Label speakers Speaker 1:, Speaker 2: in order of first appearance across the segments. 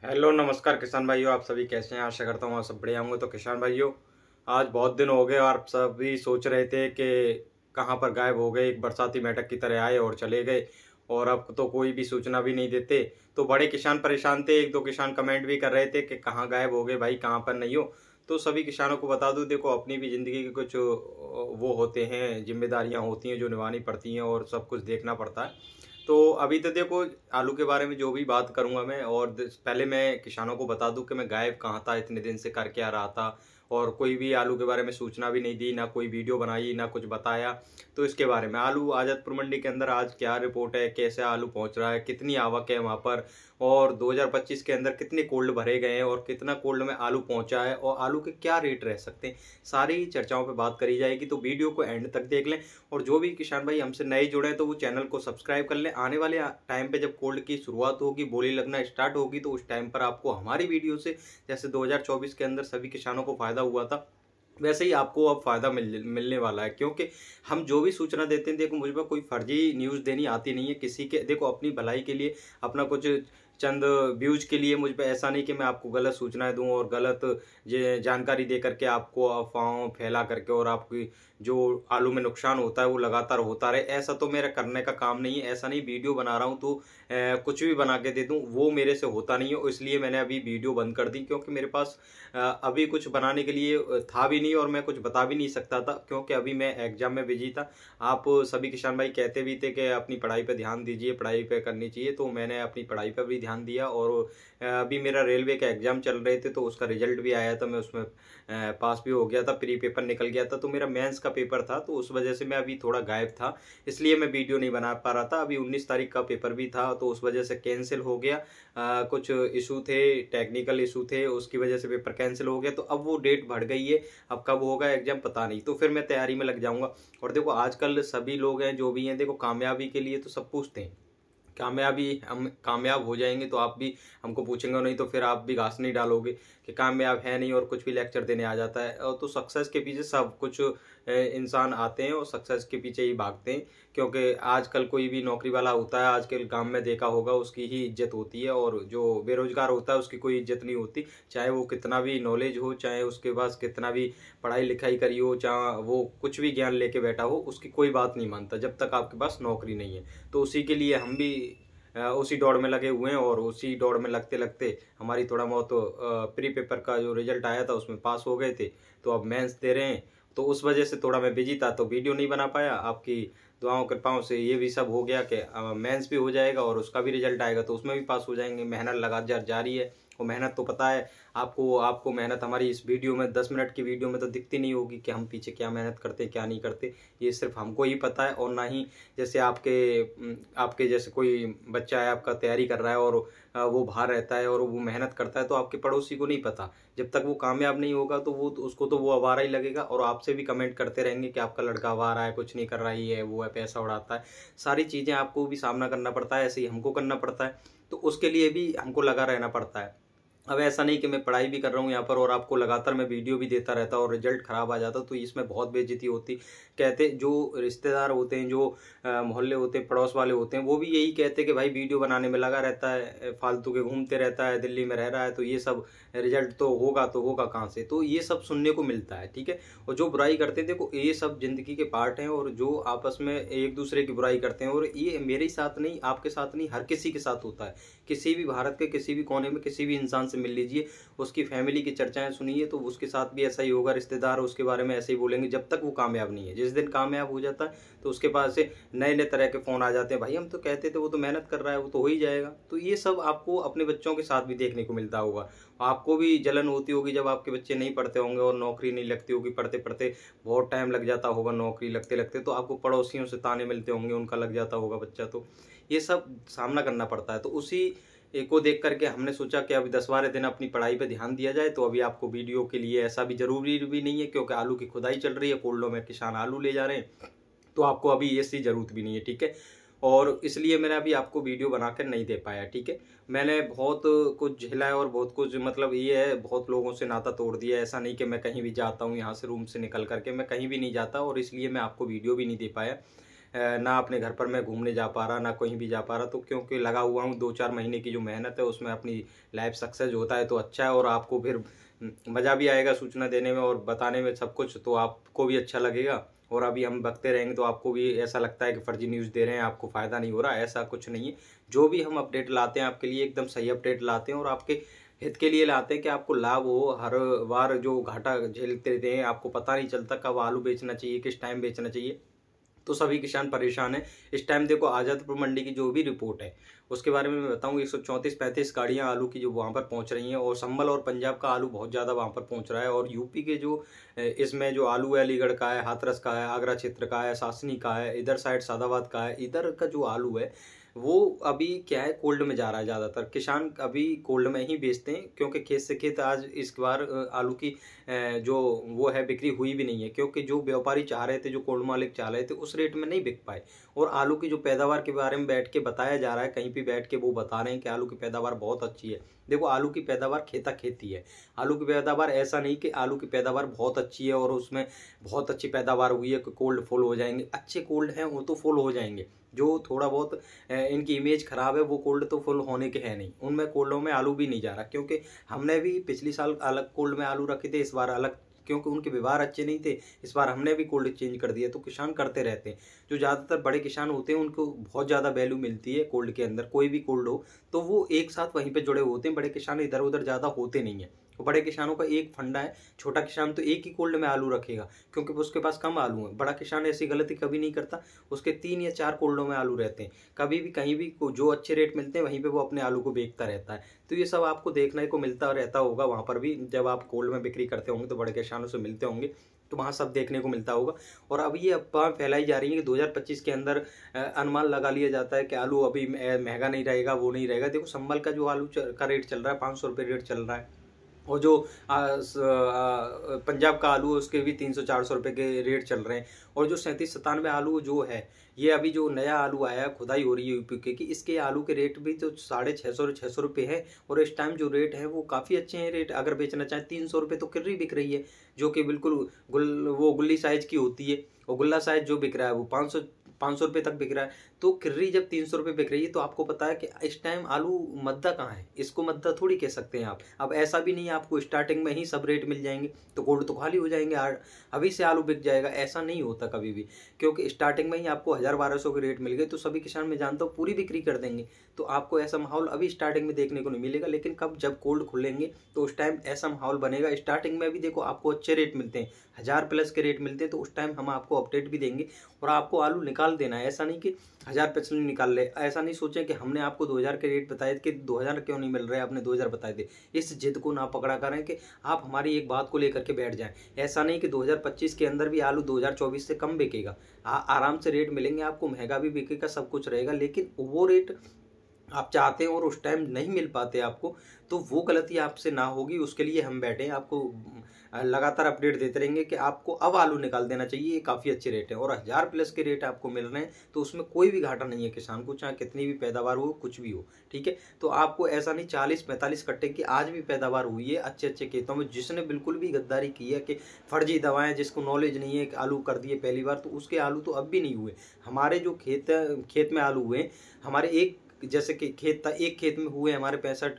Speaker 1: Hello नमस्कार किसान भाइयों, आप सभी कैसे हैं। आशा करता हूँ आप सब बढ़िया होंगे। तो किसान भाइयों, आज बहुत दिन हो गए और आप सभी सोच रहे थे कि कहाँ पर गायब हो गए, एक बरसाती मेंढक की तरह आए और चले गए और अब तो कोई भी सूचना भी नहीं देते। तो बड़े किसान परेशान थे, एक दो किसान कमेंट भी कर रहे थे कि कहाँ गायब हो गए भाई, कहाँ पर नहीं हो। तो सभी किसानों को बता दूं, देखो अपनी भी जिंदगी के कुछ वो होते हैं, जिम्मेदारियां होती हैं जो निभानी पड़ती हैं और सब कुछ देखना पड़ता है। तो अभी तो देखो, आलू के बारे में जो भी बात करूंगा मैं, और पहले मैं किसानों को बता दूं कि मैं गायब कहाँ था, इतने दिन से कर क्या रहा था और कोई भी आलू के बारे में सूचना भी नहीं दी, ना कोई वीडियो बनाई, ना कुछ बताया। तो इसके बारे में आलू आजादपुर मंडी के अंदर आज क्या रिपोर्ट है, कैसे आलू पहुंच रहा है, कितनी आवक है वहां पर, और 2025 के अंदर कितने कोल्ड भरे गए हैं और कितना कोल्ड में आलू पहुंचा है और आलू के क्या रेट रह सकते हैं, सारी चर्चाओं पर बात करी जाएगी। तो वीडियो को एंड तक देख लें। और जो भी किसान भाई हमसे नए जुड़े हैं तो वो चैनल को सब्सक्राइब कर लें। आने वाले टाइम पे जब कोल्ड की शुरुआत होगी, बोली लगना स्टार्ट होगी, तो उस टाइम पर आपको हमारी वीडियो से, जैसे 2024 के अंदर सभी किसानों को फायदा हुआ था, वैसे ही आपको अब फायदा मिलने वाला है। क्योंकि हम जो भी सूचना देते हैं, देखो मुझ पर कोई फर्जी न्यूज़ देनी आती नहीं है किसी के, देखो अपनी भलाई के लिए, अपना कुछ चंद व्यूज के लिए मुझ पे ऐसा नहीं कि मैं आपको गलत सूचनाएं दूं और गलत ये जानकारी दे करके आपको अफवाहों फैला करके और आपकी जो आलू में नुकसान होता है वो लगातार होता रहे। ऐसा तो मेरा करने का काम नहीं है। ऐसा नहीं वीडियो बना रहा हूं तो कुछ भी बना के दे दूं, वो मेरे से होता नहीं है। इसलिए मैंने अभी वीडियो बंद कर दी, क्योंकि मेरे पास अभी कुछ बनाने के लिए था भी नहीं और मैं कुछ बता भी नहीं सकता था, क्योंकि अभी मैं एग्जाम में बिजी था। आप सभी किसान भाई कहते भी थे कि अपनी पढ़ाई पे ध्यान दीजिए, पढ़ाई पे करनी चाहिए, तो मैंने अपनी पढ़ाई पर भी ध्यान दिया। और अभी मेरा रेलवे का एग्जाम चल रहे थे तो उसका रिजल्ट भी आया था, मैं उसमें पास भी हो गया था, प्री पेपर निकल गया था। तो मेरा मेंस का पेपर था, तो उस वजह से मैं अभी थोड़ा गायब था, इसलिए मैं वीडियो नहीं बना पा रहा था। अभी 19 तारीख का पेपर भी था तो उस वजह से कैंसिल हो गया। कुछ इशू थे, टेक्निकल इशू थे, उसकी वजह से पेपर कैंसिल हो गया। तो अब वो डेट बढ़ गई है, अब कब होगा एग्जाम पता नहीं। तो फिर मैं तैयारी में लग जाऊंगा। और देखो आजकल सभी लोग हैं जो भी हैं, देखो कामयाबी के लिए तो सब पूछते हैं, कामयाबी हम कामयाब हो जाएंगे तो आप भी हमको पूछेंगे, नहीं तो फिर आप भी घास नहीं डालोगे कि कामयाब है नहीं और कुछ भी लेक्चर देने आ जाता है। और तो सक्सेस के पीछे सब कुछ इंसान आते हैं और सक्सेस के पीछे ही भागते हैं। क्योंकि आजकल कोई भी नौकरी वाला होता है, आजकल गांव में देखा होगा, उसकी ही इज्जत होती है, और जो बेरोजगार होता है उसकी कोई इज्जत नहीं होती। चाहे वो कितना भी नॉलेज हो, चाहे उसके पास कितना भी पढ़ाई लिखाई करी हो, चाहे वो कुछ भी ज्ञान लेके बैठा हो, उसकी कोई बात नहीं मानता जब तक आपके पास नौकरी नहीं है। तो उसी के लिए हम भी उसी दौड़ में लगे हुए हैं, और उसी दौड़ में लगते लगते हमारी थोड़ा बहुत प्री पेपर का जो रिजल्ट आया था उसमें पास हो गए थे। तो अब मेंस दे रहे हैं, तो उस वजह से थोड़ा मैं बिजी था तो वीडियो नहीं बना पाया। आपकी दुआओं कृपाओं से ये भी सब हो गया कि मेंस भी हो जाएगा और उसका भी रिजल्ट आएगा तो उसमें भी पास हो जाएंगे। मेहनत लगातार जारी है, और मेहनत तो पता है आपको आपको मेहनत हमारी इस वीडियो में, 10 मिनट की वीडियो में तो दिखती नहीं होगी कि हम पीछे क्या मेहनत करते क्या नहीं करते। ये सिर्फ हमको ही पता है, और ना ही जैसे आपके जैसे कोई बच्चा है आपका तैयारी कर रहा है और वो बाहर रहता है और वो मेहनत करता है, तो आपके पड़ोसी को नहीं पता। जब तक वो कामयाब नहीं होगा तो वो उसको तो वो आवारा ही लगेगा, और आपसे भी कमेंट करते रहेंगे कि आपका लड़का आवारा है, कुछ नहीं कर रहा, ही है वो है, पैसा उड़ाता है। सारी चीजें आपको भी सामना करना पड़ता है, ऐसे ही हमको करना पड़ता है। तो उसके लिए भी हमको लगा रहना पड़ता है। अब ऐसा नहीं कि मैं पढ़ाई भी कर रहा हूँ यहाँ पर और आपको लगातार मैं वीडियो भी देता रहता और रिजल्ट खराब आ जाता, तो इसमें बहुत बेइज्जती होती। कहते जो रिश्तेदार होते हैं, जो मोहल्ले होते हैं, पड़ोस वाले होते हैं, वो भी यही कहते हैं कि भाई वीडियो बनाने में लगा रहता है, फालतू के घूमते रहता है, दिल्ली में रह रहा है, तो ये सब रिजल्ट तो होगा कहाँ से। तो ये सब सुनने को मिलता है, ठीक है। और जो बुराई करते हैं, देखो ये सब जिंदगी के पार्ट हैं, और जो आपस में एक दूसरे की बुराई करते हैं, और ये मेरे साथ नहीं, आपके साथ नहीं, हर किसी के साथ होता है। किसी भी भारत के किसी भी कोने में किसी भी इंसान से मिल लीजिए, उसकी फैमिली की चर्चाएं सुनिए, तो उसके साथ भी ऐसा ही होगा। रिश्तेदार उसके बारे में ऐसे ही बोलेंगे जब तक वो कामयाब नहीं है। जिस दिन कामयाब हो जाता है तो उसके पास से नए नए तरह के फोन आ जाते हैं, भाई हम तो कहते थे वो तो मेहनत कर रहा है, वो तो हो ही जाएगा। तो ये सब आपको अपने बच्चों के साथ भी देखने को मिलता होगा। आपको भी जलन होती होगी जब आपके बच्चे नहीं पढ़ते होंगे और नौकरी नहीं लगती होगी, पढ़ते पढ़ते बहुत टाइम लग जाता होगा नौकरी लगते लगते, तो आपको पड़ोसियों से ताने मिलते होंगे, उनका लग जाता होगा बच्चा। तो ये सब सामना करना पड़ता है। तो उसी को देख करके हमने सोचा कि अभी 10-12 दिन अपनी पढ़ाई पे ध्यान दिया जाए। तो अभी आपको वीडियो के लिए ऐसा भी जरूरी भी नहीं है, क्योंकि आलू की खुदाई चल रही है, कोल्डों में किसान आलू ले जा रहे हैं, तो आपको अभी ऐसी जरूरत भी नहीं है, ठीक है। और इसलिए मैंने अभी आपको वीडियो बनाकर नहीं दे पाया, ठीक है। मैंने बहुत कुछ झेला है और बहुत कुछ, मतलब ये है, बहुत लोगों से नाता तोड़ दिया है। ऐसा नहीं कि मैं कहीं भी जाता हूँ यहाँ से रूम से निकल करके, मैं कहीं भी नहीं जाता, और इसलिए मैं आपको वीडियो भी नहीं दे पाया। ना अपने घर पर मैं घूमने जा पा रहा, ना कहीं भी जा पा रहा। तो क्योंकि लगा हुआ हूँ 2-4 महीने की जो मेहनत है उसमें अपनी लाइफ सक्सेस होता है तो अच्छा है, और आपको फिर मज़ा भी आएगा सूचना देने में और बताने में सब कुछ, तो आपको भी अच्छा लगेगा। और अभी हम बकते रहेंगे तो आपको भी ऐसा लगता है कि फर्जी न्यूज़ दे रहे हैं, आपको फ़ायदा नहीं हो रहा। ऐसा कुछ नहीं है। जो भी हम अपडेट लाते हैं आपके लिए एकदम सही अपडेट लाते हैं और आपके हित के लिए लाते हैं कि आपको लाभ हो। हर बार जो घाटा झेलते रहते हैं, आपको पता नहीं चलता कब आलू बेचना चाहिए, किस टाइम बेचना चाहिए, तो सभी किसान परेशान हैं। इस टाइम देखो आज़ादपुर मंडी की जो भी रिपोर्ट है उसके बारे में मैं बताऊँ, 134-35 गाड़ियाँ आलू की जो वहाँ पर पहुँच रही हैं, और संभल और पंजाब का आलू बहुत ज़्यादा वहाँ पर पहुँच रहा है। और यूपी के जो इसमें जो आलू है, अलीगढ़ का है, हाथरस का है, आगरा क्षेत्र का है, सासनी का है, इधर साइड सादाबाद का है, इधर का जो आलू है वो अभी क्या है, कोल्ड में जा रहा है। ज़्यादातर किसान अभी कोल्ड में ही बेचते हैं, क्योंकि खेत से खेत आज इस बार आलू की जो वो है बिक्री हुई भी नहीं है, क्योंकि जो व्यापारी चाह रहे थे, जो कोल्ड मालिक चाह रहे थे, उस रेट में नहीं बिक पाए। और आलू की जो पैदावार के बारे में बैठ के बताया जा रहा है, कहीं भी बैठ के वो बता रहे हैं कि आलू की पैदावार बहुत अच्छी है। देखो आलू की पैदावार खेता खेती है। आलू की पैदावार ऐसा नहीं कि आलू की पैदावार बहुत अच्छी है और उसमें बहुत अच्छी पैदावार हुई है कि कोल्ड फुल हो जाएंगे। अच्छे कोल्ड हैं वो तो फुल हो जाएंगे। जो थोड़ा बहुत इनकी इमेज खराब है वो कोल्ड तो फुल होने के है नहीं, उनमें कोल्डों में आलू भी नहीं जा रहा। क्योंकि हमने भी पिछली साल अलग कोल्ड में आलू रखे थे, इस बार अलग, क्योंकि उनके व्यवहार अच्छे नहीं थे, इस बार हमने भी कोल्ड चेंज कर दिया। तो किसान करते रहते हैं। जो ज़्यादातर बड़े किसान होते हैं उनको बहुत ज़्यादा वैल्यू मिलती है कोल्ड के अंदर। कोई भी कोल्ड हो तो वो एक साथ वहीं पे जुड़े होते हैं। बड़े किसान इधर उधर ज़्यादा होते नहीं है। तो बड़े किसानों का एक फंडा है, छोटा किसान तो एक ही कोल्ड में आलू रखेगा क्योंकि उसके पास कम आलू है। बड़ा किसान ऐसी गलती कभी नहीं करता, उसके 3 या 4 कोल्डों में आलू रहते हैं। कभी भी कहीं भी जो अच्छे रेट मिलते हैं वहीं पे वो अपने आलू को बेचता रहता है। तो ये सब आपको देखने को मिलता रहता होगा वहाँ पर भी, जब आप कोल्ड में बिक्री करते होंगे तो बड़े किसानों से मिलते होंगे तो वहाँ सब देखने को मिलता होगा। और अब ये अफवाह फैलाई जा रही है कि 2025 के अंदर अनुमान लगा लिया जाता है कि आलू अभी महंगा नहीं रहेगा, वो नहीं रहेगा। देखो संभल का जो आलू का रेट चल रहा है 500 रुपये रेट चल रहा है, और जो पंजाब का आलू है उसके भी 300-400 रुपये के रेट चल रहे हैं। और जो 37-97 आलू जो है, ये अभी जो नया आलू आया है, खुदाई हो रही है यूपी के, कि इसके आलू के रेट भी तो 650-600 रुपये है। और इस टाइम जो रेट है वो काफ़ी अच्छे हैं रेट। अगर बेचना चाहें 300 रुपये तो किर्री बिक रही है, जो कि बिल्कुल वो गुल्ली साइज की होती है। और गुल्ला साइज जो बिक रहा है वो 500 रुपये तक बिक रहा है। तो किर्री जब 300 रुपये बिक रही है तो आपको पता है कि इस टाइम आलू मद्दा कहाँ है, इसको मद्दा थोड़ी कह सकते हैं आप। अब ऐसा भी नहीं है आपको स्टार्टिंग में ही सब रेट मिल जाएंगे तो गोल्ड तो खाली हो जाएंगे, अभी से आलू बिक जाएगा, ऐसा नहीं होता कभी भी। क्योंकि स्टार्टिंग में ही आपको 1000-1200 के रेट मिल गए तो सभी किसान मैं जानता हूँ पूरी बिक्री कर देंगे। तो आपको ऐसा माहौल अभी स्टार्टिंग में देखने को नहीं मिलेगा, लेकिन कब जब कोल्ड खुलेंगे तो उस टाइम ऐसा माहौल बनेगा। स्टार्टिंग में भी देखो आपको अच्छे रेट मिलते हैं, 1000+ के रेट मिलते हैं, तो उस टाइम हम आपको अपडेट भी देंगे और आपको आलू निकाल देना है। ऐसा नहीं कि 1000 निकाल ले, ऐसा नहीं सोचें कि हमने आपको 2000 के रेट बताए कि 2000 क्यों नहीं मिल रहे, आपने 2000 बताए थे। इस जिद को ना पकड़ा करें कि आप हमारी एक बात को लेकर के बैठ जाएं। ऐसा नहीं कि 2025 के अंदर भी आलू 2024 से कम बिकेगा। आराम से रेट मिलेंगे आपको, महंगा भी बिकेगा, सब कुछ रहेगा, लेकिन वो रेट आप चाहते हैं और उस टाइम नहीं मिल पाते आपको, तो वो गलती आपसे ना होगी। उसके लिए हम बैठे हैं, आपको लगातार अपडेट देते रहेंगे कि आपको अब आलू निकाल देना चाहिए, ये काफ़ी अच्छे रेट है। और 1000+ के रेट आपको मिल रहे हैं तो उसमें कोई भी घाटा नहीं है किसान को, चाहे कितनी भी पैदावार हो, कुछ भी हो। ठीक है, तो आपको ऐसा नहीं 40-45 कट्टे की आज भी पैदावार हुई है अच्छे अच्छे खेतों में। जिसने बिल्कुल भी गद्दारी की है कि फर्जी दवाएं, जिसको नॉलेज नहीं है कि आलू कर दिए पहली बार, तो उसके आलू तो अब भी नहीं हुए। हमारे जो खेत में आलू हुए, हमारे एक जैसे कि खेत था, एक खेत में हुए हमारे 65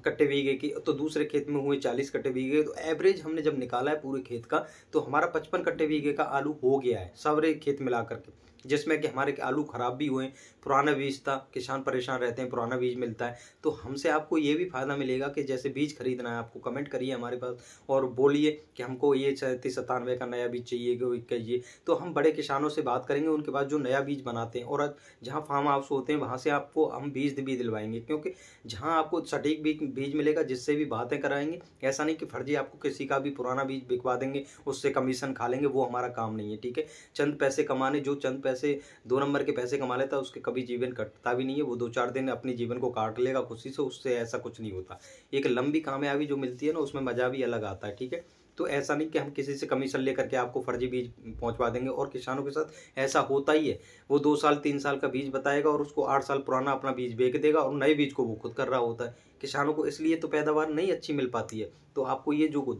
Speaker 1: कट्टे बीघे की, तो दूसरे खेत में हुए 40 कट्टे बीघे। तो एवरेज हमने जब निकाला है पूरे खेत का तो हमारा 55 कट्टे बीघे का आलू हो गया है सारे खेत मिला करके, जिसमें कि हमारे आलू खराब भी हुए। पुराना बीज था, किसान परेशान रहते हैं, पुराना बीज मिलता है तो हमसे आपको ये भी फायदा मिलेगा कि जैसे बीज खरीदना है आपको कमेंट करिए हमारे पास और बोलिए कि हमको ये 37-97 का नया बीज चाहिए। तो हम बड़े किसानों से बात करेंगे, उनके पास जो नया बीज बनाते हैं, और जहाँ फार्म हाउस होते हैं वहाँ से आपको हम बीज भी दिलवाएंगे, क्योंकि जहाँ आपको सटीक बीज मिलेगा जिससे भी बातें कराएंगे। ऐसा नहीं कि फर्जी आपको किसी का भी पुराना बीज बिकवा देंगे, उससे कमीशन खा लेंगे, वो हमारा काम नहीं है। ठीक है, चंद पैसे कमाने, जो चंद पैसे 2 नंबर के पैसे कमा लेता है उसके कभी जीवन कटता भी नहीं है। वो 2-4 दिन अपने जीवन को काट लेगा खुशी से, उससे ऐसा कुछ नहीं होता। एक लंबी कामयाबी जो मिलती है ना, उसमें मजा भी अलग आता है। ठीक है, तो ऐसा नहीं कि हम किसी से कमीशन लेकर के आपको फर्जी बीज पहुंचवा देंगे। और किसानों के साथ ऐसा होता ही है, वो 2 साल 3 साल का बीज बताएगा और उसको 8 साल पुराना अपना बीज बेच देगा और नए बीज को वो खुद कर रहा होता है। किसानों को इसलिए तो पैदावार नहीं अच्छी मिल पाती है। तो आपको ये जो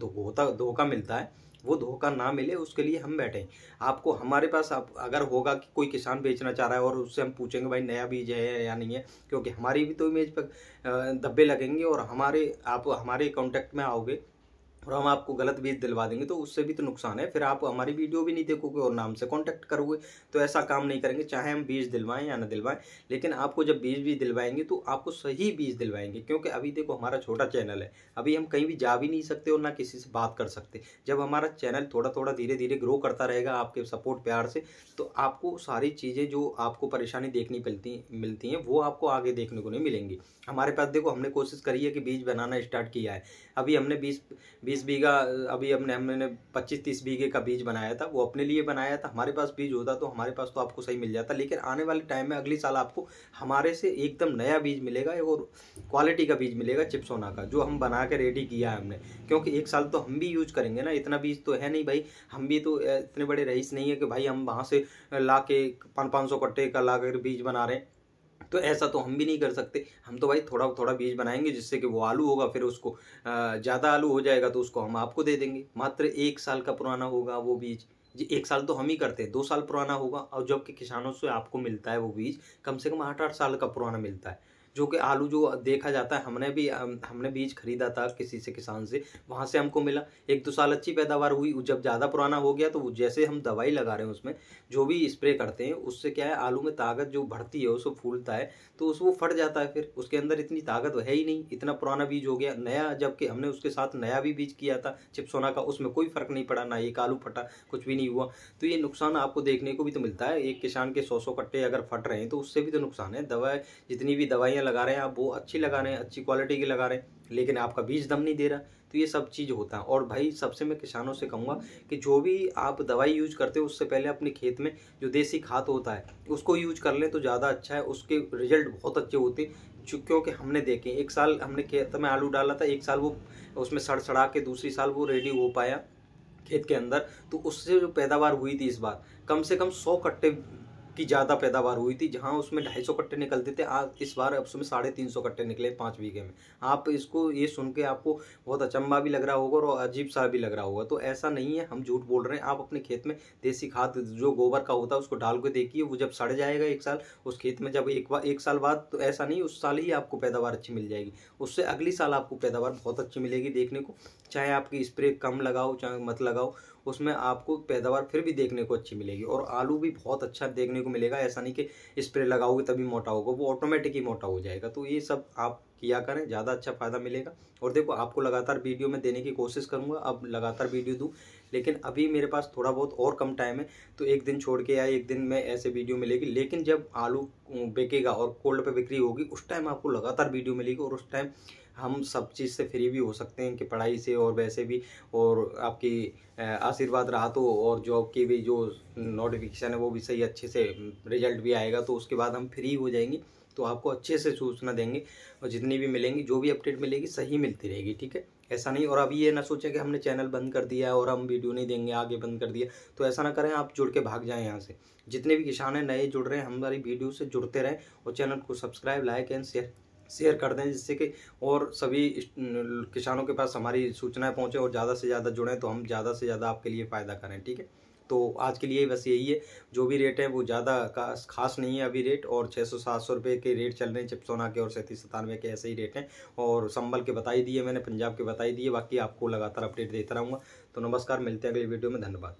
Speaker 1: धोखा मिलता है वो धोखा ना मिले उसके लिए हम बैठे हैं। आपको हमारे पास आप अगर होगा कि कोई किसान बेचना चाह रहा है और उससे हम पूछेंगे भाई नया बीज है या नहीं है, क्योंकि हमारी भी तो इमेज पर धब्बे लगेंगे और आप हमारे कॉन्टेक्ट में आओगे और हम आपको गलत बीज दिलवा देंगे तो उससे भी तो नुकसान है। फिर आप हमारी वीडियो भी नहीं देखोगे और नाम से कांटेक्ट करोगे, तो ऐसा काम नहीं करेंगे। चाहे हम बीज दिलवाएं या ना दिलवाएं, लेकिन आपको जब बीज भी दिलवाएंगे तो आपको सही बीज दिलवाएंगे। क्योंकि अभी देखो हमारा छोटा चैनल है, अभी हम कहीं भी जा भी नहीं सकते और ना किसी से बात कर सकते। जब हमारा चैनल थोड़ा थोड़ा धीरे धीरे ग्रो करता रहेगा आपके सपोर्ट प्यार से, तो आपको सारी चीज़ें जो आपको परेशानी देखनी मिलती हैं वो आपको आगे देखने को नहीं मिलेंगी। हमारे पास देखो हमने कोशिश करी है कि बीज बनाना स्टार्ट किया है। अभी हमने 20 बीघा, अभी हमने 25-30 बीघे का बीज बनाया था, वो अपने लिए बनाया था। हमारे पास बीज होता तो हमारे पास तो आपको सही मिल जाता, लेकिन आने वाले टाइम में अगली साल आपको हमारे से एकदम नया बीज मिलेगा और क्वालिटी का बीज मिलेगा चिप्सोना का, जो हम बना के रेडी किया है हमने। क्योंकि एक साल तो हम भी यूज करेंगे ना, इतना बीज तो है नहीं भाई, हम भी तो इतने बड़े रईस नहीं है कि भाई हम वहाँ से ला के 500 कट्टे का ला कर बीज बना रहे हैं। तो ऐसा तो हम भी नहीं कर सकते। हम तो भाई थोड़ा थोड़ा बीज बनाएंगे जिससे कि वो आलू होगा, फिर उसको ज़्यादा आलू हो जाएगा तो उसको हम आपको दे देंगे। मात्र 1 साल का पुराना होगा वो बीज जी, 1 साल तो हम ही करते हैं, 2 साल पुराना होगा। और जबकि किसानों से आपको मिलता है वो बीज कम से कम 8-8 साल का पुराना मिलता है। जो कि आलू जो देखा जाता है, हमने बीज खरीदा था किसी से, किसान से, वहां से हमको मिला 1-2 साल अच्छी पैदावार हुई। जब ज़्यादा पुराना हो गया तो जैसे हम दवाई लगा रहे हैं उसमें, जो भी स्प्रे करते हैं उससे क्या है, आलू में ताकत जो बढ़ती है उसको फूलता है, तो उस वो फट जाता है। फिर उसके अंदर इतनी ताकत है ही नहीं, इतना पुराना बीज हो गया नया। जबकि हमने उसके साथ नया भी बीज किया था चिप्सोना का, उसमें कोई फर्क नहीं पड़ा, ना एक आलू फटा, कुछ भी नहीं हुआ। तो ये नुकसान आपको देखने को भी तो मिलता है। एक किसान के 100 कट्टे अगर फट रहे हैं तो उससे भी तो नुकसान है। दवा जितनी भी दवाइयाँ लगा रहे हैं आप, वो अच्छी लगा रहे हैं, अच्छी क्वालिटी की लगा रहे हैं, लेकिन आपका बीज दम नहीं दे रहा। तो ये सब चीज़ होता है। और भाई सबसे मैं किसानों से कहूँगा कि जो भी आप दवाई यूज करते हो उससे पहले अपने खेत में जो देसी खाद होता है उसको यूज कर लें तो ज़्यादा अच्छा है। उसके रिजल्ट बहुत अच्छे होते हैं। क्योंकि हमने देखे, 1 साल हमने खेत में आलू डाला था, 1 साल वो उसमें सड़ सड़ा के दूसरी साल वो रेडी हो पाया खेत के अंदर। तो उससे जो पैदावार हुई थी इस बार कम से कम 100 कट्टे की ज़्यादा पैदावार हुई थी। जहां उसमें 250 कट्टे निकलते थे, आज इस बार अब उसमें 350 कट्टे निकले 5 बीघे में। आप इसको ये सुन के आपको बहुत अचंभा भी लग रहा होगा और अजीब सा भी लग रहा होगा। तो ऐसा नहीं है, हम झूठ बोल रहे हैं। आप अपने खेत में देसी खाद जो गोबर का होता है उसको डाल के देखिए, वो जब सड़ जाएगा 1 साल उस खेत में, जब एक साल बाद, तो ऐसा नहीं उस साल ही आपको पैदावार अच्छी मिल जाएगी, उससे अगली साल आपको पैदावार बहुत अच्छी मिलेगी देखने को। चाहे आपकी स्प्रे कम लगाओ चाहे मत लगाओ, उसमें आपको पैदावार फिर भी देखने को अच्छी मिलेगी। और आलू भी बहुत अच्छा देखने को मिलेगा। ऐसा नहीं कि स्प्रे लगाओगे तभी मोटा होगा, वो ऑटोमेटिक ही मोटा हो जाएगा। तो ये सब आप किया करें, ज़्यादा अच्छा फ़ायदा मिलेगा। और देखो आपको लगातार वीडियो में देने की कोशिश करूँगा, अब लगातार वीडियो दूँ, लेकिन अभी मेरे पास थोड़ा बहुत और कम टाइम है, तो एक दिन छोड़ के या एक दिन में ऐसे वीडियो मिलेगी। लेकिन जब आलू बिकेगा और कोल्ड पे बिक्री होगी उस टाइम आपको लगातार वीडियो मिलेगी। और उस टाइम हम सब चीज़ से फ्री भी हो सकते हैं, कि पढ़ाई से और वैसे भी, और आपकी आशीर्वाद रहा तो, और जॉब की भी जो नोटिफिकेशन है वो भी सही अच्छे से रिजल्ट भी आएगा, तो उसके बाद हम फ्री हो जाएंगे। तो आपको अच्छे से सूचना देंगे और जितनी भी मिलेंगी, जो भी अपडेट मिलेगी सही मिलती रहेगी, ठीक है। ऐसा नहीं, और अभी ये ना सोचें कि हमने चैनल बंद कर दिया और हम वीडियो नहीं देंगे, आगे बंद कर दिया, तो ऐसा ना करें। आप जुड़ के भाग जाएं यहाँ से। जितने भी किसान हैं नए जुड़ रहे हैं, हमारी वीडियो से जुड़ते रहें और चैनल को सब्सक्राइब, लाइक एंड शेयर कर दें, जिससे कि और सभी किसानों के पास हमारी सूचनाएं पहुंचे और ज़्यादा से ज़्यादा जुड़ें, तो हम ज़्यादा से ज़्यादा आपके लिए फ़ायदा करें, ठीक है। तो आज के लिए बस यही है। जो भी रेट है वो ज़्यादा खास नहीं है अभी रेट, और 600-700 रुपये के रेट चल रहे हैं चिप्सोना के, और 37-97 के ऐसे ही रेट हैं। और संभल के बताई दिए मैंने, पंजाब के बताई दिए, बाकी आपको लगातार अपडेट देता रहूँगा। तो नमस्कार, मिलते हैं अगली वीडियो में, धन्यवाद।